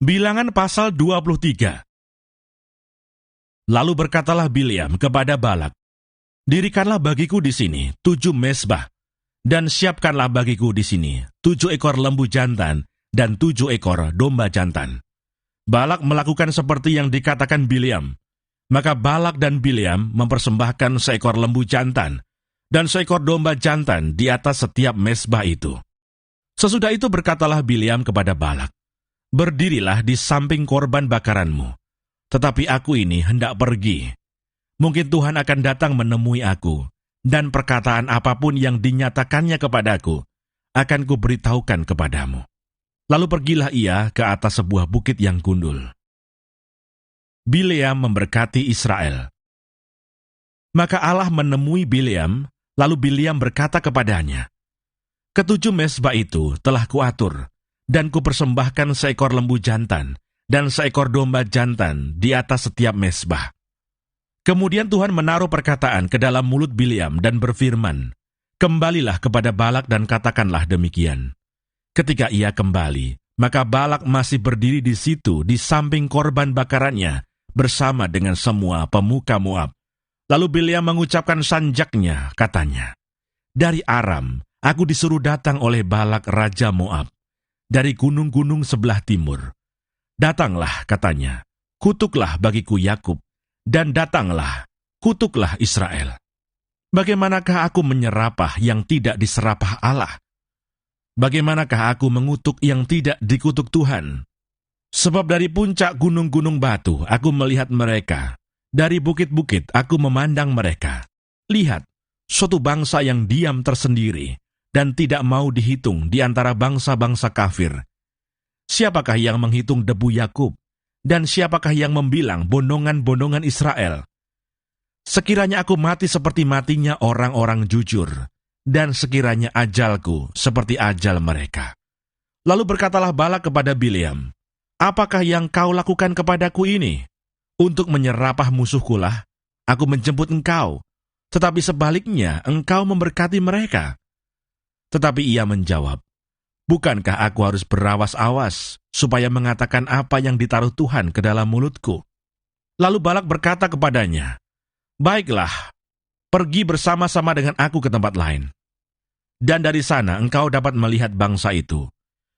Bilangan pasal 23. Lalu berkatalah Bileam kepada Balak, "Dirikanlah bagiku di sini 7 mezbah, dan siapkanlah bagiku di sini 7 ekor lembu jantan dan 7 ekor domba jantan." Balak melakukan seperti yang dikatakan Bileam. Maka Balak dan Bileam mempersembahkan seekor lembu jantan dan seekor domba jantan di atas setiap mezbah itu. Sesudah itu berkatalah Bileam kepada Balak, "Berdirilah di samping korban bakaranmu, tetapi aku ini hendak pergi. Mungkin Tuhan akan datang menemui aku, dan perkataan apapun yang dinyatakannya kepadaku akan kuberitahukan kepadamu." Lalu pergilah ia ke atas sebuah bukit yang gundul. Bileam memberkati Israel. Maka Allah menemui Bileam, lalu Bileam berkata kepadanya, "Ketujuh mezbah itu telah kuatur, dan kupersembahkan seekor lembu jantan dan seekor domba jantan di atas setiap mezbah." Kemudian Tuhan menaruh perkataan ke dalam mulut Bileam dan berfirman, "Kembalilah kepada Balak dan katakanlah demikian." Ketika ia kembali, maka Balak masih berdiri di situ di samping korban bakarannya bersama dengan semua pemuka Moab. Lalu Bileam mengucapkan sanjaknya, katanya, "Dari Aram, aku disuruh datang oleh Balak Raja Moab, dari gunung-gunung sebelah timur. Datanglah," katanya, "kutuklah bagiku Yakub, dan datanglah, kutuklah Israel. Bagaimanakah aku menyerapah yang tidak diserapah Allah? Bagaimanakah aku mengutuk yang tidak dikutuk Tuhan? Sebab dari puncak gunung-gunung batu aku melihat mereka, dari bukit-bukit aku memandang mereka. Lihat, suatu bangsa yang diam tersendiri dan tidak mau dihitung di antara bangsa-bangsa kafir. Siapakah yang menghitung debu Yakub, dan siapakah yang membilang bondongan-bondongan Israel? Sekiranya aku mati seperti matinya orang-orang jujur, dan sekiranya ajalku seperti ajal mereka." Lalu berkatalah Balak kepada Bileam, "Apakah yang kau lakukan kepadaku ini? Untuk menyerapah musuhkulah, aku menjemput engkau, tetapi sebaliknya engkau memberkati mereka." Tetapi ia menjawab, "Bukankah aku harus berawas-awas, supaya mengatakan apa yang ditaruh Tuhan ke dalam mulutku?" Lalu Balak berkata kepadanya, "Baiklah, pergi bersama-sama dengan aku ke tempat lain. Dan dari sana engkau dapat melihat bangsa itu.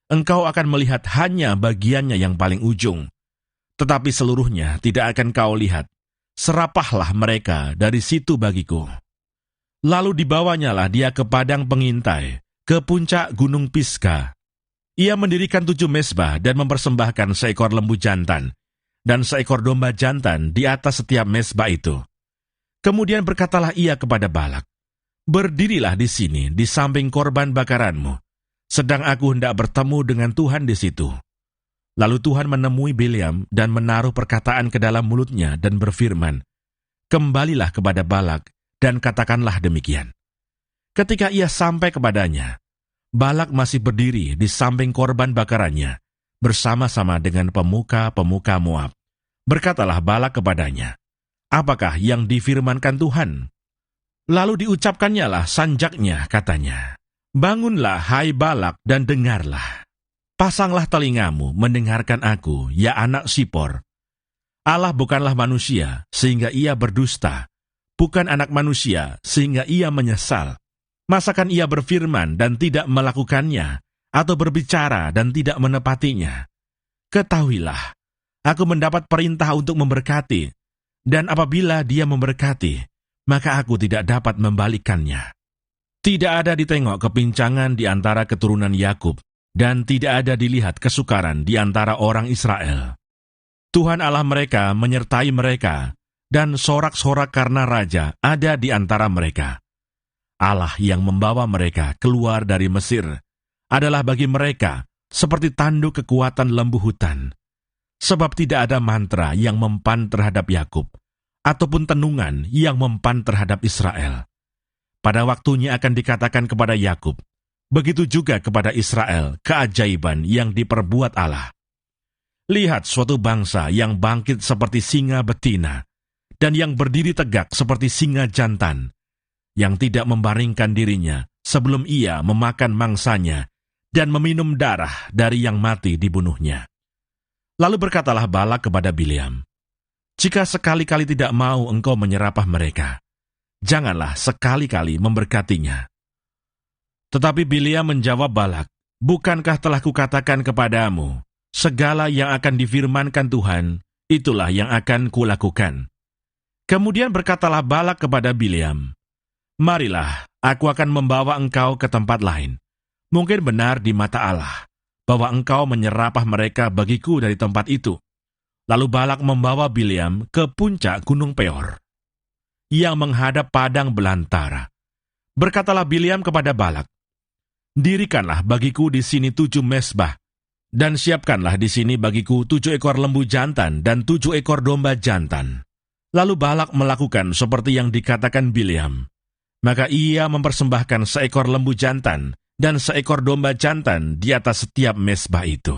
Engkau akan melihat hanya bagiannya yang paling ujung, tetapi seluruhnya tidak akan kau lihat. Serapahlah mereka dari situ bagiku." Lalu dibawanyalah dia ke padang pengintai, ke puncak gunung Pisga. Ia mendirikan 7 mezbah dan mempersembahkan seekor lembu jantan dan seekor domba jantan di atas setiap mezbah itu. Kemudian berkatalah ia kepada Balak, "Berdirilah di sini di samping korban bakaranmu, sedang aku hendak bertemu dengan Tuhan di situ." Lalu Tuhan menemui Bileam dan menaruh perkataan ke dalam mulutnya dan berfirman, "Kembalilah kepada Balak dan katakanlah demikian." Ketika ia sampai kepadanya, Balak masih berdiri di samping korban bakarannya bersama-sama dengan pemuka-pemuka Moab. Berkatalah Balak kepadanya, "Apakah yang difirmankan Tuhan?" Lalu diucapkannya lah sanjaknya, katanya, "Bangunlah hai Balak dan dengarlah. Pasanglah telingamu mendengarkan aku, ya anak Sipor. Allah bukanlah manusia sehingga ia berdusta, bukan anak manusia sehingga ia menyesal. Masakan ia berfirman dan tidak melakukannya, atau berbicara dan tidak menepatinya? Ketahuilah, aku mendapat perintah untuk memberkati, dan apabila dia memberkati, maka aku tidak dapat membalikannya. Tidak ada ditengok kepincangan di antara keturunan Yakub, dan tidak ada dilihat kesukaran di antara orang Israel. Tuhan Allah mereka menyertai mereka, dan sorak-sorak karena raja ada di antara mereka. Allah yang membawa mereka keluar dari Mesir adalah bagi mereka seperti tanduk kekuatan lembu hutan. Sebab tidak ada mantra yang mempan terhadap Yakub, ataupun tenungan yang mempan terhadap Israel. Pada waktunya akan dikatakan kepada Yakub, begitu juga kepada Israel keajaiban yang diperbuat Allah. Lihat suatu bangsa yang bangkit seperti singa betina, dan yang berdiri tegak seperti singa jantan, yang tidak membaringkan dirinya sebelum ia memakan mangsanya dan meminum darah dari yang mati dibunuhnya. Lalu berkatalah Balak kepada Bileam, "Jika sekali-kali tidak mau engkau menyerapah mereka, janganlah sekali-kali memberkatinya." Tetapi Bileam menjawab Balak, "Bukankah telah kukatakan kepadamu, segala yang akan difirmankan Tuhan, itulah yang akan kulakukan." Kemudian berkatalah Balak kepada Bileam, "Marilah, aku akan membawa engkau ke tempat lain. Mungkin benar di mata Allah, bahwa engkau menyerapah mereka bagiku dari tempat itu." Lalu Balak membawa Bileam ke puncak Gunung Peor, yang menghadap padang belantara. Berkatalah Bileam kepada Balak, "Dirikanlah bagiku di sini 7 mezbah, dan siapkanlah di sini bagiku 7 ekor lembu jantan dan 7 ekor domba jantan." Lalu Balak melakukan seperti yang dikatakan Bileam. Maka ia mempersembahkan seekor lembu jantan dan seekor domba jantan di atas setiap mezbah itu.